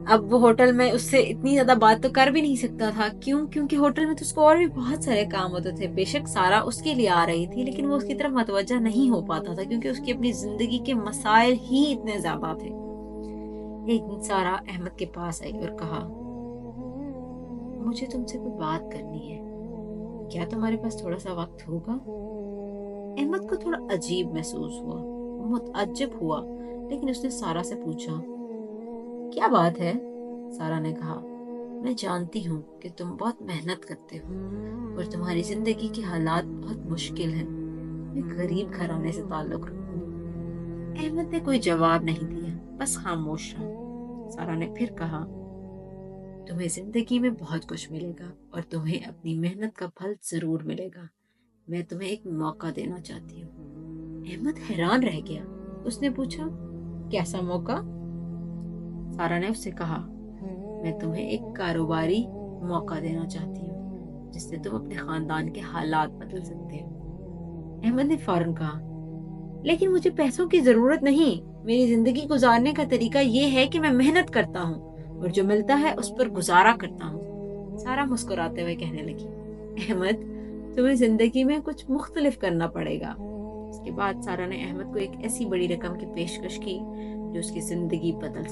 اب وہ ہوٹل میں اس سے اتنی زیادہ بات تو کر بھی نہیں سکتا تھا. کیوں؟ کیونکہ ہوٹل میں تو اس کو اور بھی بہت سارے کام ہوتے تھے. بے شک سارا اس کے لیے آ رہی تھی لیکن وہ اس کی طرف متوجہ نہیں ہو پاتا تھا کیونکہ اس کی اپنی زندگی کے مسائل ہی اتنے زیادہ تھے. ایک دن سارا احمد کے پاس آئی اور کہا مجھے تم سے کوئی بات کرنی ہے. کیا تمہارے پاس تھوڑا سا وقت ہوگا؟ احمد کو تھوڑا عجیب محسوس ہوا. وہ متعجب ہوا لیکن اس نے سارا سے پوچھا کیا بات ہے؟ سارا نے کہا میں جانتی ہوں کہ تم بہت محنت کرتے ہو اور تمہاری زندگی کے حالات بہت مشکل ہیں. میں غریب گھرانے سے تعلق رکھتا ہوں. احمد نے کوئی جواب نہیں دیا، بس خاموش رہا. سارا نے پھر کہا تمہیں زندگی میں بہت کچھ ملے گا اور تمہیں اپنی محنت کا پھل ضرور ملے گا. میں تمہیں ایک موقع دینا چاہتی ہوں. احمد حیران رہ گیا. اس نے پوچھا کیسا موقع؟ سارا نے اس سے کہا میں تمہیں ایک کاروباری موقع دینا چاہتی ہوں جس سے تم اپنے خاندان کے حالات بدل سکتے ہو. احمد نے فوراً کہا لیکن مجھے پیسوں کی ضرورت نہیں. میری زندگی گزارنے کا طریقہ یہ ہے کہ میں محنت کرتا ہوں اور جو ملتا ہے اس پر گزارا کرتا ہوں. سارا مسکراتے ہوئے کہنے لگی احمد تمہیں زندگی میں کچھ مختلف کرنا پڑے گا. اس کے بعد سارا نے احمد کو ایک ایسی بڑی رقم کی پیشکش کی جو اس کی زندگی بدل